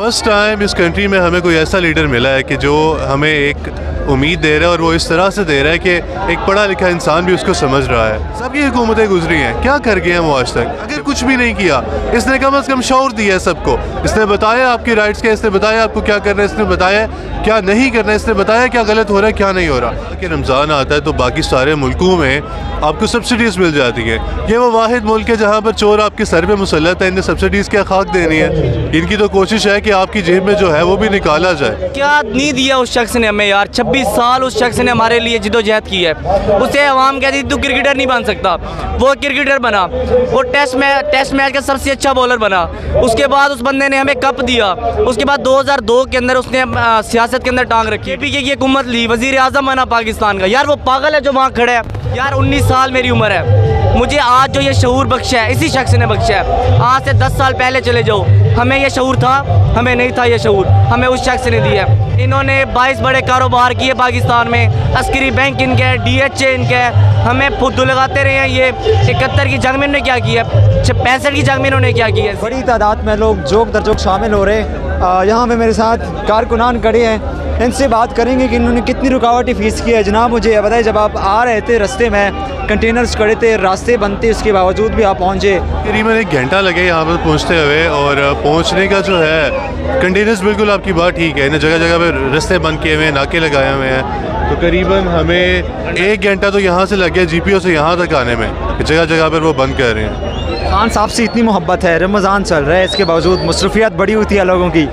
First time इस country में हमें कोई ऐसा लीडर मिला है कि जो हमें एक उम्मीद दे रहा है, और वो इस तरह से दे रहा है कि एक पढ़ा लिखा इंसान भी उसको समझ रहा है। सबकी हुकूमतें गुजरी हैं, क्या कर गए हैं वो आज तक? अगर कुछ भी नहीं किया, इसने कम से कम शऊर दिया है सबको। इसने बताया आपकी राइट्स क्या, इसने बताया आपको क्या करना है, इसने बताया क्या नहीं करना है, इसने बताया क्या गलत हो रहा है क्या नहीं हो रहा। कि रमज़ान आता है तो बाकी सारे मुल्कों में आपको सब्सिडीज़ मिल जाती है। ये वो वाहिद मुल्क है जहाँ पर चोर आपके सर पे मुसल्लत है। इन्हें सब्सिडीज़ क्या खाक देनी है? इनकी तो कोशिश है कि आपकी जेब में जो है वो भी निकाला जाए। क्या नहीं दिया उस शख्स ने हमें यार, 26 साल उस शख्स ने हमारे लिए जिदोजहद की है। उसे अवाम कहती तू क्रिकेटर नहीं बन सकता, वो क्रिकेटर बना। वो टेस्ट मैच का सबसे अच्छा बॉलर बना। उसके बाद उस बंदे ने हमें कप दिया। उसके बाद 2002 के अंदर उसने सियासत के अंदर टांग रखी। पीके की हुकूमत ली, वजीर आज़म बना पाकिस्तान का। यार वो पागल है जो वहाँ खड़ा है। यार 19 साल मेरी उम्र है। मुझे आज जो ये शऊर बख्शा है इसी शख्स ने बख्शा है। आज से 10 साल पहले चले जाओ, हमें ये शऊर था? हमें नहीं था ये शऊर, हमें उस शख्स ने दिया। इन्होंने 22 बड़े कारोबार किए पाकिस्तान में। अस्करी बैंक इनका है, DHA इनका है। हमें फुद्दू लगाते रहे हैं। ये 71 की जंग में इन्होंने क्या किया, 65 की जंग में इन्होंने क्या किया। बड़ी तादाद में लोग जोक दर जोक शामिल हो रहे हैं। यहाँ पे मेरे साथ कारकुनान खड़े हैं, इनसे बात करेंगे कि इन्होंने कितनी रुकावटें फेस की है। जनाब मुझे ये बताइए, जब आप आ रहे थे रास्ते में कंटेनर्स खड़े थे, रास्ते बंद थे, उसके बावजूद भी आप पहुँचे? करीबन 1 घंटा लगे यहाँ पर पहुँचते हुए। और पहुँचने का जो है कंटेनर्स, बिल्कुल आपकी बात ठीक है, इन्हें जगह जगह पर रास्ते बंद किए हुए हैं, नाके लगाए हुए हैं। तो करीबन हमें 1 घंटा तो यहाँ से लग गया GPO से यहाँ तक आने में, जगह जगह पर वो बंद कर रहे हैं। खान साहब से इतनी मोहब्बत है, रमज़ान चल रहा है, इसके बावजूद मसरूफियत बड़ी होती है लोगों की,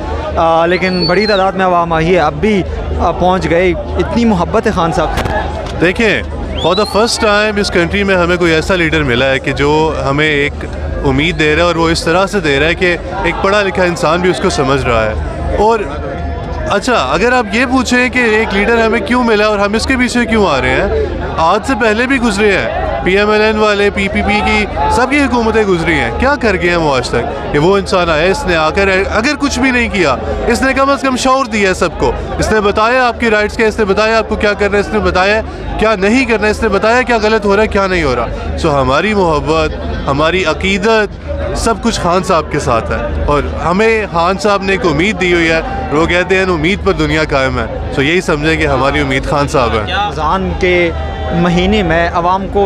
लेकिन बड़ी तादाद में आवाम आई है, अब भी पहुँच गए। इतनी मोहब्बत है खान साहब से। देखें, फॉर द फर्स्ट टाइम इस कंट्री में हमें कोई ऐसा लीडर मिला है कि जो हमें एक उम्मीद दे रहा है, और वो इस तरह से दे रहा है कि एक पढ़ा लिखा इंसान भी उसको समझ रहा है। और अच्छा, अगर आप ये पूछें कि एक लीडर हमें क्यों मिला और हम इसके पीछे क्यों आ रहे हैं, आज से पहले भी गुजरे हैं। PMLN वाले, PPP की सबकी हुकूमतें गुजरी हैं, क्या कर गए हैं वो आज तक? कि वो इंसान आया, इसने आकर अगर कुछ भी नहीं किया, इसने कम से कम शऊर दिया है सबको। इसने बताया आपकी राइट्स क्या, इसने बताया आपको क्या करना है, इसने बताया क्या नहीं करना है, इसने बताया क्या गलत हो रहा है क्या नहीं हो रहा। सो हमारी मोहब्बत, हमारी अकीदत, सब कुछ खान साहब के साथ है। और हमें खान साहब ने एक उम्मीद दी हुई है, वो कहते हैं उम्मीद पर दुनिया कायम है। सो यही समझें कि हमारी उम्मीद खान साहब है। रमज़ान के महीने में आवाम को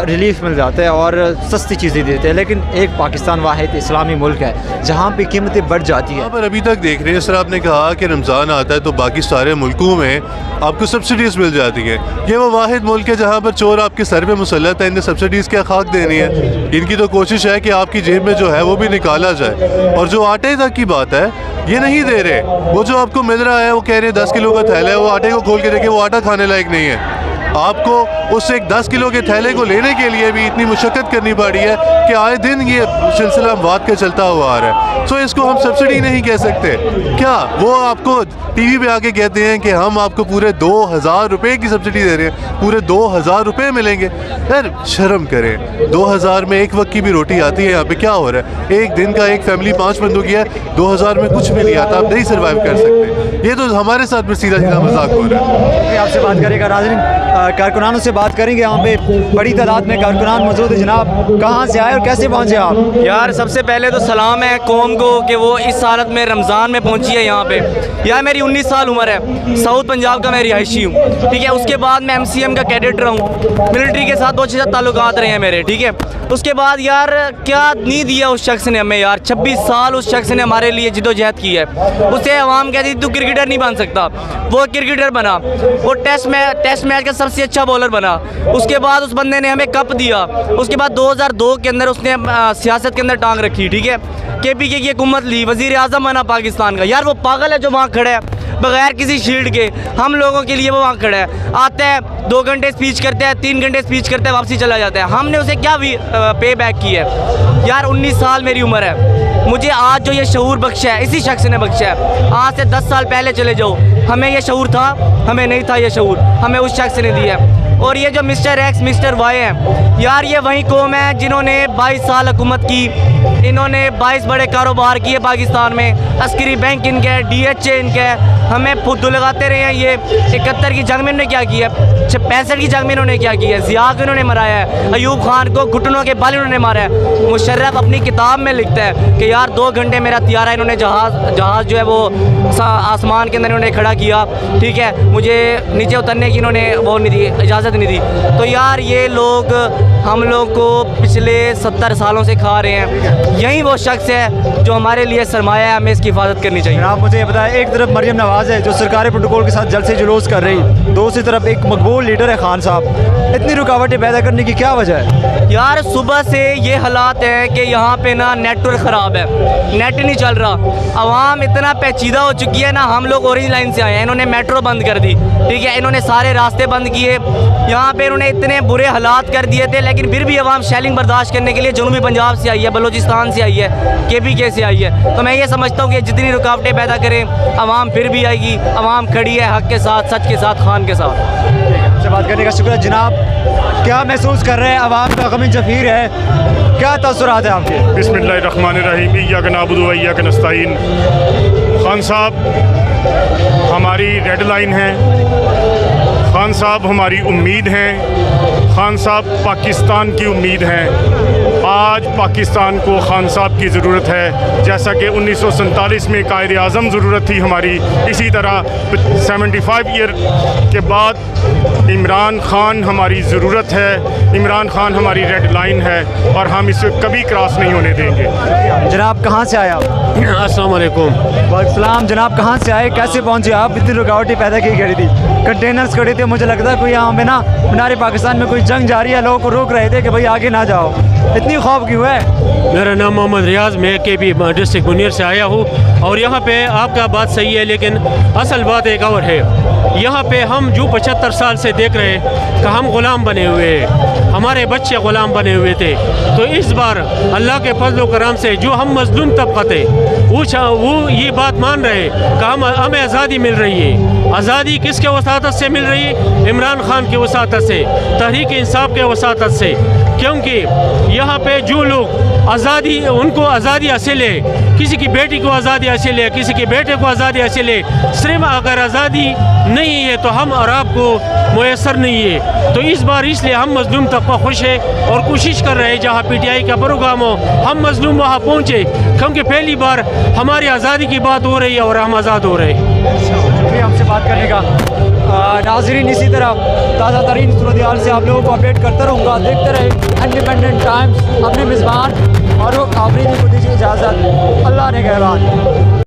रिलीफ मिल जाता है और सस्ती चीज़ें देते हैं, लेकिन एक पाकिस्तान वाहिद इस्लामी मुल्क है जहाँ पे कीमतें बढ़ जाती हैं। पर अभी तक देख रहे हैं, सर आपने कहा कि रमज़ान आता है तो बाकी सारे मुल्कों में आपको सब्सिडीज़ मिल जाती है। ये वो वाहिद मुल्क है जहाँ पर चोर आपके सर पे मुसल्लत है। इन्हें सब्सिडीज़ क्या खाक देनी है? इनकी तो कोशिश है कि आपकी जेब में जो है वो भी निकाला जाए। और जो आटे तक की बात है, ये नहीं दे रहे। वो जो आपको मिल रहा है, वो कह रहे हैं 10 किलो का थैला है, वो आटे को खोल के देखिए, वो आटा खाने लायक नहीं है। आपको उस एक 10 किलो के थैले को लेने के लिए भी इतनी मुशक्क़त करनी पड़ी है कि आए दिन ये सिलसिला अमवात का चलता हुआ आ रहा है। सो इसको हम सब्सिडी नहीं कह सकते। क्या वो आपको TV पे आके कहते हैं कि हम आपको पूरे 2000 रुपये की सब्सिडी दे रहे हैं, पूरे 2000 रुपये मिलेंगे? यार शर्म करें, 2000 में एक वक्त की भी रोटी आती है? यहाँ पे क्या हो रहा है? एक दिन का एक फैमिली 5 बंदों की है, 2000 में कुछ भी नहीं आता, आप नहीं सर्वाइव कर सकते। ये तो हमारे साथ में सीधा सीधा मजाक हो रहा है। आपसे बात करेगा नाज़रीन, कारकुनानों से बात करेंगे। यहाँ पे बड़ी तादाद में कारकुनान मौजूद है। जनाब कहाँ से आए और कैसे पहुँचे आप? यार सबसे पहले तो सलाम है कौम को कि वो इस हालत में रमज़ान में पहुंची है यहाँ पे। यार मेरी 19 साल उम्र है, साउथ पंजाब का मैं रिहायशी हूँ, ठीक है। उसके बाद मैं MCM का कैडेट रहा हूँ, मिलिट्री के साथ बहुत अच्छे ताल्लुकात रहे हैं मेरे, ठीक है। उसके बाद यार क्या नहीं दिया उस शख्स ने हमें यार, 26 साल उस शख्स ने हमारे लिए जिदोजहद की है। उसे अवाम कहती तू क्रिकेटर नहीं बन सकता, वो क्रिकेटर बना। वो टेस्ट मैच का सबसे अच्छा बॉलर बना। उसके बाद उस बंदे ने हमें कप दिया। उसके बाद 2002 के अंदर उसने सियासत के अंदर टांग रखी, ठीक है। KPK की हुकूमत ली, वजीर आज़म बना पाकिस्तान का। यार वो पागल है जो वहाँ खड़ा है, बगैर किसी शील्ड के हम लोगों के लिए वो वहाँ खड़ा है। आता है 2 घंटे स्पीच करता है, 3 घंटे स्पीच करता है, वापसी चला जाता है। हमने उसे क्या पे बैक की है? यार 19 साल मेरी उम्र है। मुझे आज जो ये शऊर बख्शा है इसी शख्स ने बख्शा है। आज से 10 साल पहले चले जाओ, हमें ये शऊर था? हमें नहीं था ये शऊर, हमें उस शख्स ने दिया है। और ये जो मिस्टर X मिस्टर Y हैं, यार ये वही कौम है जिन्होंने 22 साल हुकूमत की। इन्होंने 22 बड़े कारोबार किए पाकिस्तान में। अस्करी बैंक इनका है, DHA इनका है। हमें फुद्दू लगाते रहे हैं। ये 71 की जंग में इन्होंने क्या किया, 65 की जंग में इन्होंने क्या किया, ज़िया को इन्होंने मराया है, अयूब खान को घुटनों के बल इन्होंने मारा है। मुशर्रफ अपनी किताब में लिखता है कि यार 2 घंटे मेरा तियारा इन्होंने जहाज़ जो है वो आसमान के अंदर इन्होंने खड़ा किया, ठीक है, मुझे नीचे उतरने की इन्होंने वो नहीं दी, इजाज़त नहीं दी। तो यार ये लोग हम लोग को पिछले 70 सालों से खा रहे हैं। यही वो शख्स है जो हमारे लिए सरमाया है, हमें इसकी हिफाजत करनी चाहिए। आप मुझे ये बताएं, एक तरफ मरियम नवाज़ है जो सरकारी प्रोटोकॉल के साथ जलसे जुलूस कर रही, दूसरी तरफ एक मकबूल लीडर है खान साहब, इतनी रुकावटें पैदा करने की क्या वजह है? यार सुबह से ये हालात है कि यहाँ पे ना नेटवर्क ख़राब है, नेट नहीं चल रहा, आवाम इतना पेचीदा हो चुकी है ना। हम लोग ऑरेंज लाइन से आए हैं, इन्होंने मेट्रो बंद कर दी, ठीक है, इन्होंने सारे रास्ते बंद किए, यहाँ पे इन्होंने इतने बुरे हालात कर दिए थे, लेकिन फिर भी आवाम शेलिंग बर्दाश्त करने के लिए जनूबी पंजाब से आई है, बलूचिस्तान से आई है, KPK से आई है। तो मैं ये समझता हूँ कि जितनी रुकावटें पैदा करें आवाम फिर भी आएगी। आवाम खड़ी है हक़ के साथ, सच के साथ, खान के साथ। से बात करने का शुक्रिया जनाब। क्या महसूस कर रहे हैं, आवाम का गम जफ़ीर है, क्या तअस्सुरात है आपके? बिस्मिल्लाहिर्रहमानिर्रहीम, इय्याका नअबुदु व इय्याका नस्तईन। खान साहब हमारी रेड लाइन है, खान साहब हमारी उम्मीद हैं, खान साहब पाकिस्तान की उम्मीद हैं। आज पाकिस्तान को खान साहब की ज़रूरत है, जैसा कि 1947 में कायद आज़म ज़रूरत थी हमारी, इसी तरह 75 ईयर के बाद इमरान खान हमारी ज़रूरत है। इमरान खान हमारी रेड लाइन है और हम इसे कभी क्रॉस नहीं होने देंगे। जनाब कहाँ से आए आप? अस्सलाम वालेकुम। वालेकुम जनाब, कहाँ से आए, कैसे पहुँचे आप? इतनी रुकावटें पैदा की गई थी, कंटेनर्स खड़े थे, मुझे लगता है कोई यहाँ पे ना मीनार पाकिस्तान में कोई जंग जारी है, लोगों को रोक रहे थे कि भाई आगे ना जाओ, इतनी खौफ क्यों है? मेरा नाम मोहम्मद रियाज, मैं KP डिस्ट्रिक्ट मुनीर से आया हूँ। और यहाँ पे आपका बात सही है, लेकिन असल बात एक और है। यहाँ पे हम जो 75 साल से देख रहे हैं कि हम ग़ुलाम बने हुए हैं, हमारे बच्चे ग़ुलाम बने हुए थे। तो इस बार अल्लाह के फजल करम से जो हम मजलूम तबका थे वो ये बात मान रहे हैं कि हमें आज़ादी मिल रही है। आज़ादी किसके वसातत से मिल रही है? इमरान खान की वसातत से, तहरीक इंसाफ के वसातत से। क्योंकि यहाँ पे जो लोग आज़ादी, उनको आज़ादी हासिल है, किसी की बेटी को आज़ादी हासिल है, किसी के बेटे को आज़ादी हासिल है, सिर्फ अगर आज़ादी नहीं है तो हम और आपको मुयसर नहीं है। तो इस बार इसलिए हम मजलूम तबका खुश है और कोशिश कर रहे हैं जहाँ PTI का प्रोग्राम हो हम मजलूम वहाँ पहुँचे, क्योंकि पहली बार हमारी आज़ादी की बात हो रही है और हम आज़ाद हो रहे हैं। शुक्रिया हमसे बात करने का। नाज़रीन, इसी तरह ताज़ा तरीन सूरत-ए-हाल से आप लोगों को अपडेट करता रहूँगा। देखते रहे इंडिपेंडेंट टाइम्स। अपने मेज़बान फारूक आफरीदी को दीजिए इजाज़त। अल्लाह ने कहबान।